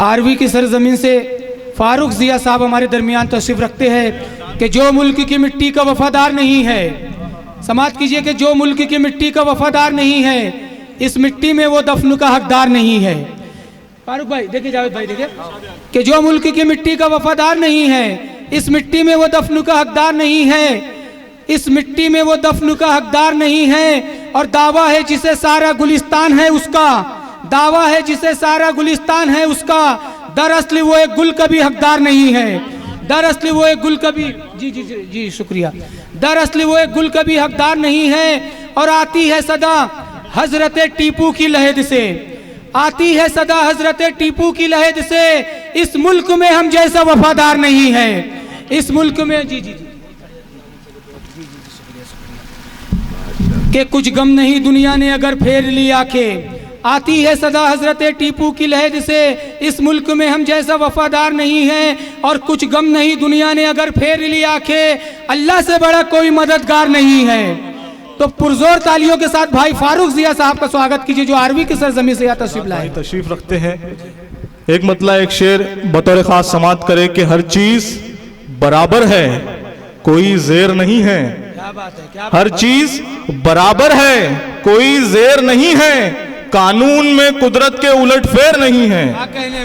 RV की सरजमीन से फारूक जिया साहब हमारे दरमियान तशरीफ रखते हैं कि जो मुल्क की मिट्टी का वफादार नहीं है, समाज कीजिए कि जो मुल्क की मिट्टी का वफादार नहीं है, इस मिट्टी में वो दफन का हकदार नहीं है। फारूक भाई देखिए, जावेद भाई देखिए कि जो मुल्क की मिट्टी का वफादार नहीं है, इस मिट्टी में वो दफन का हकदार नहीं है, इस मिट्टी में वो दफन का हकदार नहीं है। और दावा है जिसे सारा गुलिस्तान है उसका, दावा है जिसे सारा गुलिस्तान है उसका, दरअसल वो एक गुल का भी हकदार नहीं है, दरअसल वो एक गुल का भी जी जी जी जी शुक्रिया, दरअसल वो एक गुल का भी हकदार नहीं है। और आती है सदा हजरत टीपू की लहद से, आती है सदा हजरत टीपू की लहद से, इस मुल्क में हम जैसा वफादार नहीं है, इस मुल्क में जी जी जी कि कुछ गम नहीं दुनिया ने अगर फेर ली आंखें, आती है सदा हजरत टीपू की लहद से, इस मुल्क में हम जैसा वफादार नहीं है। और कुछ गम नहीं दुनिया ने अगर फेर ली आंखें, अल्लाह से बड़ा कोई मददगार नहीं है। तो पुरजोर तालियों के साथ भाई फारूक जिया साहब का स्वागत कीजिए जो आरवी की सरजमीन से यहाँ तशरीफ लाए, तशरीफ रखते हैं। एक मतला एक शेर बतौर खास समात करे कि हर चीज बराबर है, कोई जेर नहीं है। क्या बात है, क्या हर चीज बराबर है, कोई जेर नहीं है, कानून में कुदरत के उलटफेर नहीं है।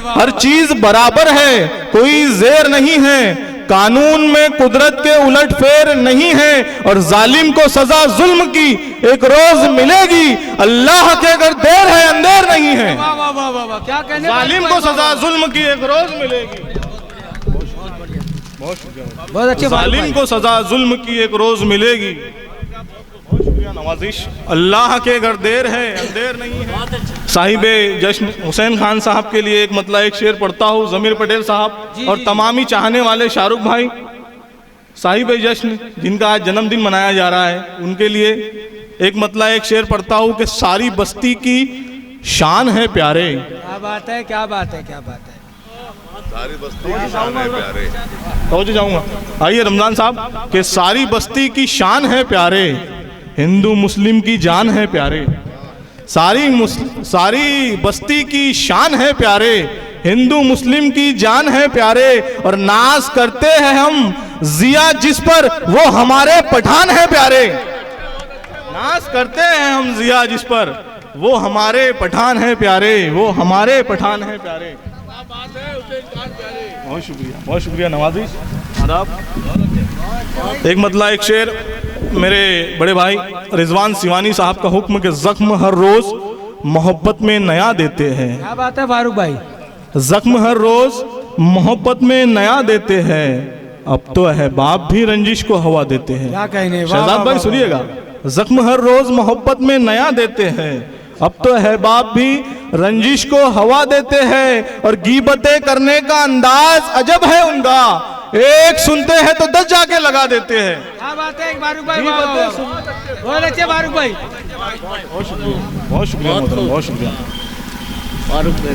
हर चीज बराबर है, कोई जेर नहीं है, कानून में कुदरत के उलटफेर नहीं है। और जालिम को सजा जुल्म की एक रोज मिलेगी, अल्लाह के अगर देर है अंधेर नहीं है। क्या कहने, जालिम को सजा जुल्म की एक रोज मिलेगी, बहुत अच्छे, जालिम को सजा जुल्म की एक रोज मिलेगी। नवाजिश अल्लाह के अगर देर है अंधेर नहीं है। साहिबे जश्न हुसैन खान साहब के लिए एक मतला एक शेर पढ़ता हूँ, जमीर पटेल साहब और तमामी चाहने वाले शाहरुख भाई साहिबे जश्न जिनका आज जन्मदिन मनाया जा रहा है, उनके लिए एक मतला एक शेर पढ़ता हूँ कि सारी बस्ती की शान है प्यारे। क्या बात है, क्या बात है, क्या बात है, सारी बस्ती की शान है प्यारे। पहुँच जाऊँगा। आइए रमजान साहब कि सारी बस्ती की शान है प्यारे, हिंदू मुस्लिम की जान है प्यारे। सारी बस्ती की शान है प्यारे, हिंदू मुस्लिम की जान है प्यारे। और नाज करते हैं हम जिया जिस पर, वो हमारे पठान है प्यारे। नाज करते हैं हम जिया जिस पर, वो हमारे पठान है प्यारे, वो हमारे पठान है प्यारे। बहुत शुक्रिया नवाजिश, आदाब। एक मतला एक शेर मेरे बड़े भाई रिजवान सिवानी साहब का हुक्म के जख्म हर रोज मोहब्बत में नया देते हैं। क्या बात है फारूक भाई, जख्म हर रोज मोहब्बत में नया देते हैं, अब तो अहबाब भी रंजिश को हवा देते हैं। क्या कहने, शहजाद भाई सुनिएगा, जख्म हर रोज मोहब्बत में नया देते हैं, अब तो अहबाब भी रंजिश को हवा देते हैं। और गीबतें करने का अंदाज अजब है उनका, एक सुनते हैं तो 10 जाके लगा देते हैं। क्या बात है फारूक भाई, बहुत अच्छे फारूक भाई, बहुत शुक्रिया, बहुत शुक्रिया, बहुत शुक्रिया फारूक भाई,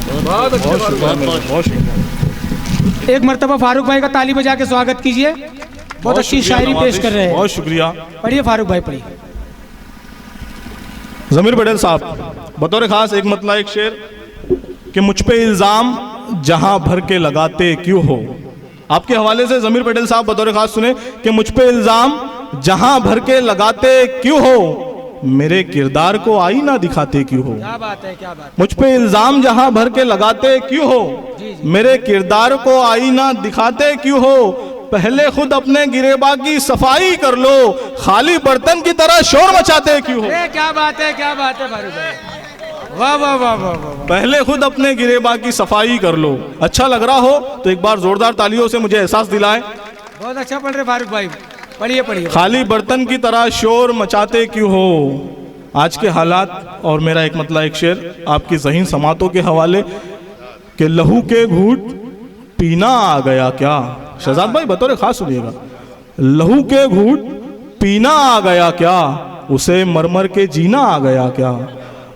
बहुत शुक्रिया। एक मर्तबा फारूक भाई का ताली बजा के स्वागत कीजिए, बहुत अच्छी शायरी पेश कर रहे हैं। बहुत शुक्रिया। पढ़िए फारूक भाई, पढ़िए। जमीर पटेल साहब बतौर खास एक मतला एक शेर कि मुझ पे इल्जाम जहां भर के लगाते क्यों हो। आपके हवाले से जमीर पटेल साहब बतौर खास सुने कि मुझ पे इल्जाम जहां भर के लगाते क्यों हो, मेरे किरदार को आईना दिखाते क्यों हो। क्या बात है, क्या बात, मुझ पे इल्जाम जहां भर के लगाते क्यों हो, मेरे किरदार को आईना दिखाते क्यों हो। पहले खुद अपने गिरेबा की सफाई कर लो, खाली बर्तन की तरह शोर मचाते क्यों हो। क्या बात है, क्या बात है फारूक भाई, वाह वाह वाह वाह वाह। पहले खुद अपने गिरेबा की सफाई कर लो। अच्छा लग रहा हो तो एक बार जोरदार तालियों से मुझे एहसास दिलाएं। बहुत अच्छा पढ़ रहे फारूक भाई, पढ़िए पढ़िए। खाली बर्तन की तरह शोर मचाते क्यों हो। आज के हालात और मेरा एक मतला एक शेर आपकी ज़हीन समातों के हवाले कि लहू के घूंट पीना आ गया क्या। शहजाद भाई बतौर खास सुनिएगा, लहू के घूंट पीना आ गया क्या, उसे मरमर के जीना आ गया क्या।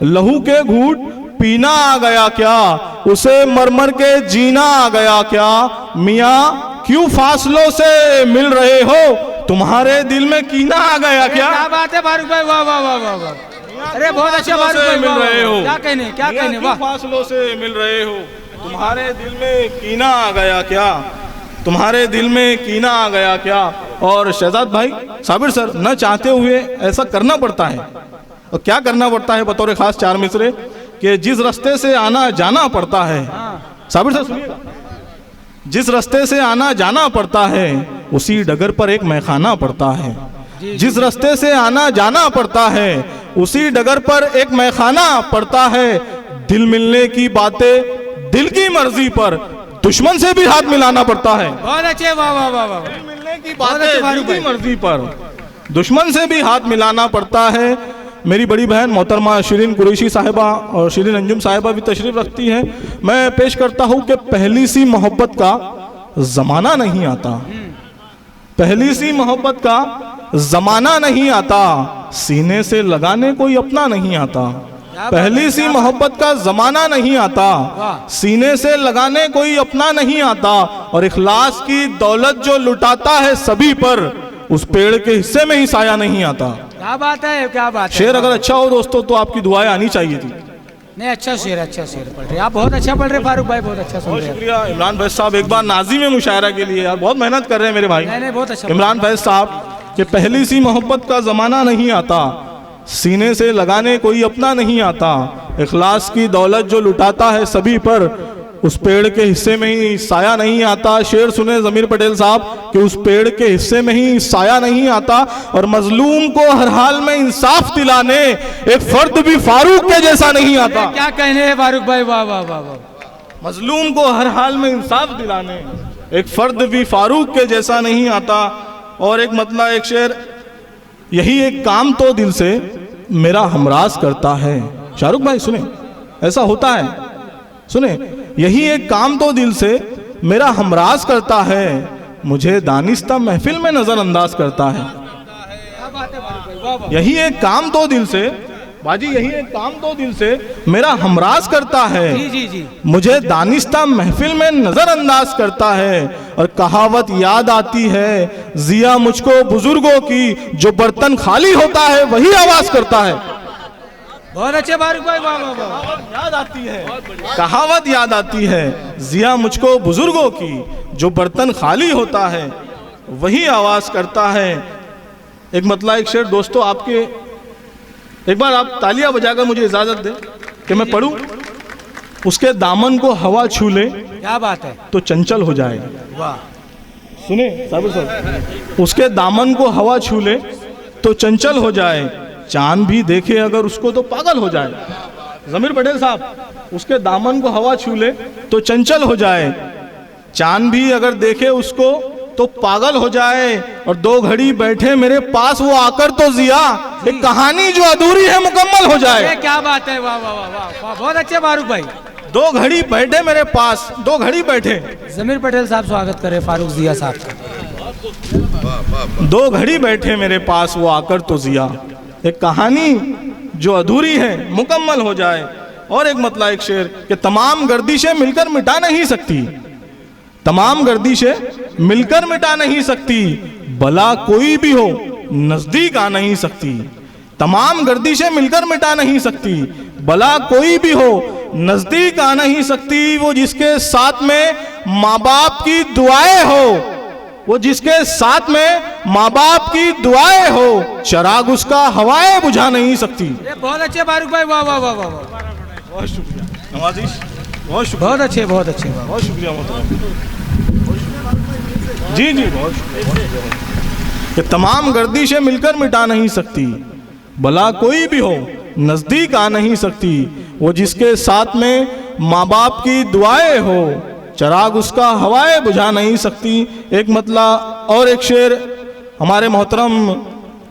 लहू के घूंट पीना आ गया क्या, उसे मरमर के जीना आ गया क्या। मियाँ क्यों फासलों से मिल रहे हो, तुम्हारे दिल में कीना आ गया क्या। क्या बात है फारूक भाई, वाह वाह वाह वाह वाह। अरे बहुत अच्छा फारूक भाई, मिल रहे हो, क्या कहने, क्या कहने, वाह। फासलों से मिल रहे हो, तुम्हारे दिल में कीना आ गया क्या, तुम्हारे दिल में कीना आ गया क्या। और शहजाद भाई साबिर सर, न चाहते हुए ऐसा करना पड़ता है। और क्या करना पड़ता है बतौर खास चार मिसरे, कि जिस रास्ते से आना जाना पड़ता है, साबिर सर सुनिएगा, जिस रास्ते से आना जाना पड़ता है उसी डगर पर एक मैखाना पड़ता है। जिस रास्ते से आना जाना पड़ता है उसी डगर पर एक मैखाना पड़ता है। दिल मिलने की बातें दिल की मर्जी पर, दुश्मन से भी हाथ मिलाना पड़ता है। बहुत अच्छे, वाह वाह वाह वाह। दिल मिलने की बातें दिल की मर्जी पर, दुश्मन से भी हाथ मिलाना पड़ता है। मेरी बड़ी बहन मोहतरमा शिरीन कुरैशी साहिबा और शिरीन अंजुम साहिबा भी तशरीफ रखती हैं। मैं पेश करता हूँ कि पहली सी मोहब्बत का जमाना नहीं आता, पहली सी मोहब्बत का जमाना नहीं आता, सीने से लगाने कोई अपना नहीं आता। पहली सी मोहब्बत का जमाना नहीं आता, सीने से लगाने कोई अपना नहीं आता। और इखलास की दौलत जो लुटाता है सभी पर, उस पेड़ के हिस्से में ही साया नहीं आता। क्या बात है, क्या बात है। शेर अगर अच्छा हो दोस्तों तो आपकी दुआएं आनी चाहिए थी। नहीं, अच्छा शेर पढ़ रहे आप, बहुत अच्छा पढ़ रहे फारूक भाई, बहुत अच्छा सुन बहुत रहे हैं। शुक्रिया इमरान फैज साहब, एक बार नाजी में मुशायरा के लिए यार बहुत मेहनत कर रहे हैं मेरे भाई। नहीं, बहुत अच्छा इमरान फैज साहब कि पहली सी मोहब्बत का जमाना नहीं आता, सीने से लगाने कोई अपना नहीं आता। इखलास की दौलत जो लुटाता है सभी पर, उस पेड़ के हिस्से में ही साया नहीं आता। शेर सुने ज़मीर पटेल साहब कि उस पेड़ के हिस्से में ही साया नहीं आता। और मजलूम को हर हाल में इंसाफ दिलाने एक फर्द भी फारूक के जैसा नहीं आता। क्या कहने हैं फारूक भाई, वाह वाह वाह वाह। मजलूम को हर हाल में इंसाफ दिलाने एक फर्द भी फारूक के जैसा नहीं आता। और एक मतलब एक शेर, यही एक काम तो दिल से मेरा हमराज करता है। शाहरुख भाई सुने, ऐसा होता है, सुने, यही एक काम तो दिल से मेरा हमराज करता है, मुझे दानिस्ता महफिल में नजरअंदाज करता है। यही एक काम तो दिल से, बाजी यही एक काम तो दिल से मेरा हमराज करता है, जी जी जी, मुझे दानिस्ता महफिल में नजरअंदाज करता है। और कहावत याद आती है जिया मुझको बुजुर्गों की, जो बर्तन खाली होता है वही आवाज करता है। बहुत अच्छे फारूक भाई, वाह वाह वाह। याद आती है, कहावत याद आती है जिया मुझको बुजुर्गों की, जो बर्तन खाली होता है वही आवाज करता है। एक मतलब एक शेर दोस्तों आपके, एक बार आप तालियां बजाकर मुझे इजाजत दें कि मैं पढ़ूं। उसके दामन को हवा छू ले, क्या बात है, तो चंचल हो जाए। वाह। सुने साबिर साहब, उसके दामन को हवा छू ले तो चंचल हो जाए, चांद भी देखे अगर उसको तो पागल हो जाए। ज़मीर पटेल साहब, उसके दामन को हवा छू ले तो चंचल हो जाए, चांद भी अगर देखे उसको तो पागल हो जाए। और दो घड़ी बैठे मेरे पास वो आकर तो जिया, एक कहानी जो अधूरी है मुकम्मल हो जाए। क्या बात है, वाह वाह वाह वाह, बहुत अच्छे फारूक भाई। दो घड़ी बैठे मेरे पास, दो घड़ी बैठे। ज़मीर पटेल साहब स्वागत करें फारूक जिया साहब का। दो घड़ी बैठे मेरे पास वो आकर तो जिया, एक कहानी जो अधूरी है मुकम्मल हो जाए। और एक मतलब एक शेर कि तमाम गर्दिशें मिलकर मिटा नहीं सकती, तमाम गर्दिशें मिलकर मिटा नहीं सकती, भला कोई भी हो नजदीक आ नहीं सकती। तमाम गर्दिशें मिलकर मिटा नहीं सकती, भला कोई भी हो नजदीक आ नहीं सकती। वो जिसके साथ में माँ बाप की दुआएं हो, वो जिसके साथ में माँ बाप की दुआएं हो, चिराग उसका हवाएं बुझा नहीं सकती। बहुत अच्छे फारूक भाई, वाह वाह वाह वाह। बहुत शुक्रिया नवाजिश, बहुत शुक्रिया, बहुत अच्छे, बहुत अच्छे, बहुत शुक्रिया जी जी, बहुत शुक्रिया। कि तमाम गर्दिशें मिलकर मिटा नहीं सकती, भला कोई भी हो नजदीक आ नहीं सकती। वो जिसके साथ में माँ बाप की दुआएं हो, चिराग उसका हवाएं बुझा नहीं सकती। एक मतलब और एक शेर हमारे मोहतरम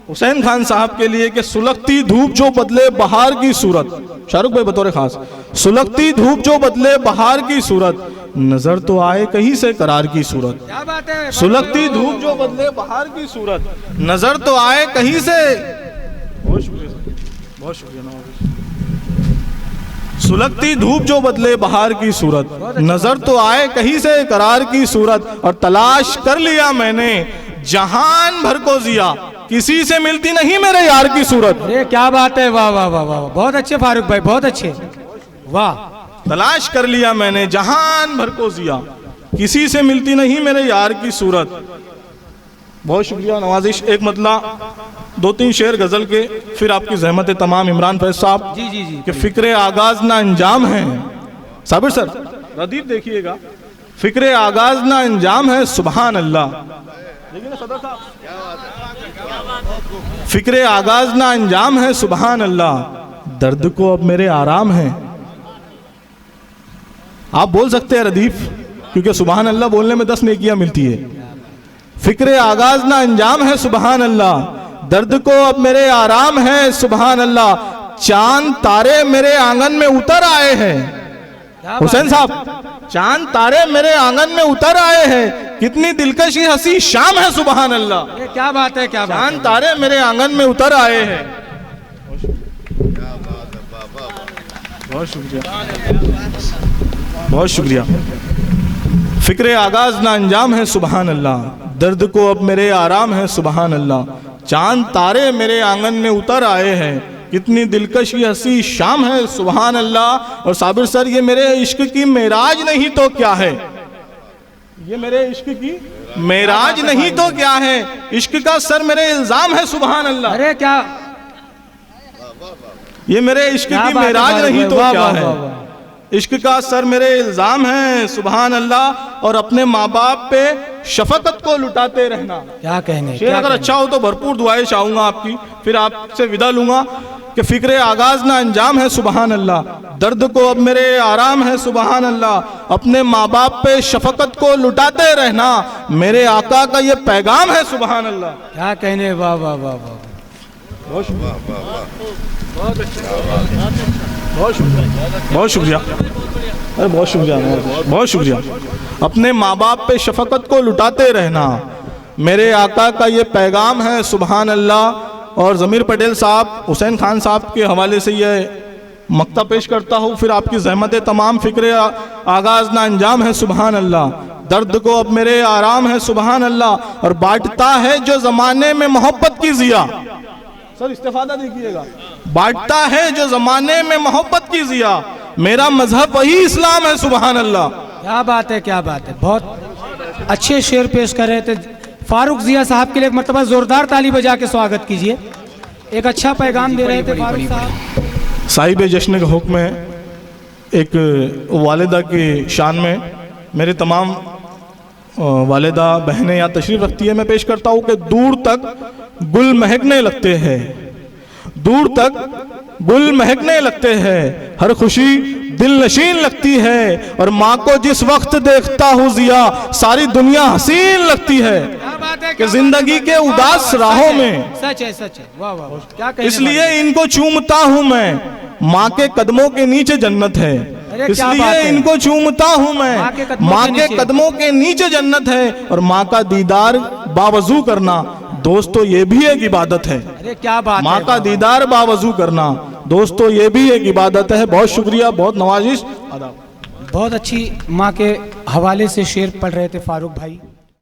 हुसैन खान साहब के लिए कि सुलगती धूप जो बदले बहार की सूरत, शाहरुख भाई बतौर खास, सुलगती धूप जो बदले बहार की सूरत, नजर तो आए कहीं से करार की सूरत। क्या बात है, सुलगती धूप जो बदले बहार की सूरत, नजर तो आए कहीं से। बहुत शुक्रिया, बहुत शुक्रिया। सुलगती धूप जो बदले बहार की सूरत, नजर तो आए कहीं से करार की सूरत। और तलाश कर लिया मैंने जहान भर को जिया, किसी से मिलती नहीं मेरे यार की सूरत। अरे क्या बात है, वाह वाह वाह वाह, बहुत अच्छे फारूक भाई, बहुत अच्छे, वाह। तलाश कर लिया मैंने जहान भर को जिया, किसी से मिलती नहीं मेरे यार की सूरत। बहुत शुक्रिया नवाजिश। एक मतला 2-3 शेर गजल के, फिर आपकी जहमत तमाम। इमरान फैज साहब जी जी जी कि फिक्रे आगाज ना अंजाम है। साबिर सर रदीफ देखिएगा, फिक्रे आगाज ना अंजाम है सुभान अल्लाह। देखिए ना सदर साहब, फिक्रे आगाज ना अंजाम है सुभान अल्लाह, दर्द को अब मेरे आराम है। आप बोल सकते हैं रदीफ, क्योंकि सुभान अल्लाह बोलने में 10 नेकियां मिलती है। फिक्रे आगाज ना अंजाम है सुभान अल्लाह, दर्द को अब मेरे आराम है सुभान अल्लाह, चांद तारे मेरे आंगन में उतर आए हैं। हुसैन साहब, चांद तारे मेरे आंगन में उतर आए हैं, कितनी दिलकशी हंसी शाम है सुभान अल्लाह। ये क्या बात है, क्या बात चांद तारे मेरे आंगन में उतर आए हैं। बहुत शुक्रिया, बहुत शुक्रिया। फिक्रे आगाज ना अंजाम है सुभान अल्लाह, दर्द को अब मेरे आराम है सुभान अल्लाह, चांद तारे मेरे आंगन में उतर आए हैं, कितनी दिलकश ये हंसी शाम है सुभान अल्लाह। और साबिर सर, ये मेरे इश्क की मेराज नहीं तो क्या है, ये मेरे इश्क की मेराज नहीं तो क्या है, इश्क का सर मेरे इल्जाम है सुभान अल्लाह। अरे क्या, ये मेरे इश्क की मेराज नहीं तो क्या है, इश्क का सर मेरे इल्जाम है सुभान अल्लाह। और अपने माँ बाप पे शफकत को लुटाते रहना। क्या कहने, शेर अगर अच्छा हो तो भरपूर दुआएं चाहूंगा आपकी, फिर आपसे विदा लूंगा। कि फिक्रे आगाज ना अंजाम है सुभान अल्लाह, दर्द को अब मेरे आराम है सुभान अल्लाह, अपने माँ बाप पे शफकत को लुटाते रहना, मेरे आका का ये पैगाम है सुभान अल्लाह। क्या कहने, वाह वाह वाह वाह, बहुत शुक्रिया, बहुत शुक्रिया, बहुत शुक्रिया, अरे बहुत शुक्रिया, बहुत शुक्रिया। अपने माँ बाप पे शफकत को लुटाते रहना, मेरे आका का ये पैगाम है सुभान अल्लाह। और ज़मीर पटेल साहब, हुसैन खान साहब के हवाले से ये मक्ता पेश करता हूँ, फिर आपकी ज़हमत तमाम। फिक्रे आगाज़ ना अंजाम है सुभान अल्लाह, दर्द को अब मेरे आराम है सुभान अल्लाह, और बांटता है जो ज़माने में मोहब्बत की ज़िया। सर इस्तेफादा देखिएगा, बांटता है जो ज़माने में मोहब्बत की ज़िया, मेरा मजहब वही इस्लाम है सुभान अल्लाह। क्या बात है, क्या बात है, बहुत अच्छे शेर पेश कर रहे थे। फारूक जिया साहब के लिए एक मरतबा जोरदार ताली बजा के स्वागत कीजिए, एक अच्छा पैगाम दे रहे थे फारूक साहब। साहिब जश्न का हुक्म है, एक वालिदा की शान में मेरे तमाम वालिदा बहनें यहाँ तशरीफ़ रखती है, मैं पेश करता हूँ कि दूर तक गुल महकने लगते हैं, दूर तक गुल महकने लगते हैं, हर खुशी दिल नशीन लगती है, और माँ को जिस वक्त देखता हूँ जिया, सारी दुनिया हसीन लगती है। कि जिंदगी के उदास राहों में सच है, सच है, वाह वाह, क्या कहने, इसलिए इनको चूमता हूँ मैं, माँ के कदमों के नीचे जन्नत है, इसलिए इनको चूमता हूँ मैं, माँ के कदमों के नीचे जन्नत है। और माँ का दीदार बावजू करना दोस्तों ये भी एक इबादत है। अरे क्या बात, माँ का दीदार बावजू करना दोस्तों ये भी एक इबादत है। बहुत शुक्रिया, बहुत नवाजिश। बहुत अच्छी माँ के हवाले से शेर पढ़ रहे थे फारूक भाई।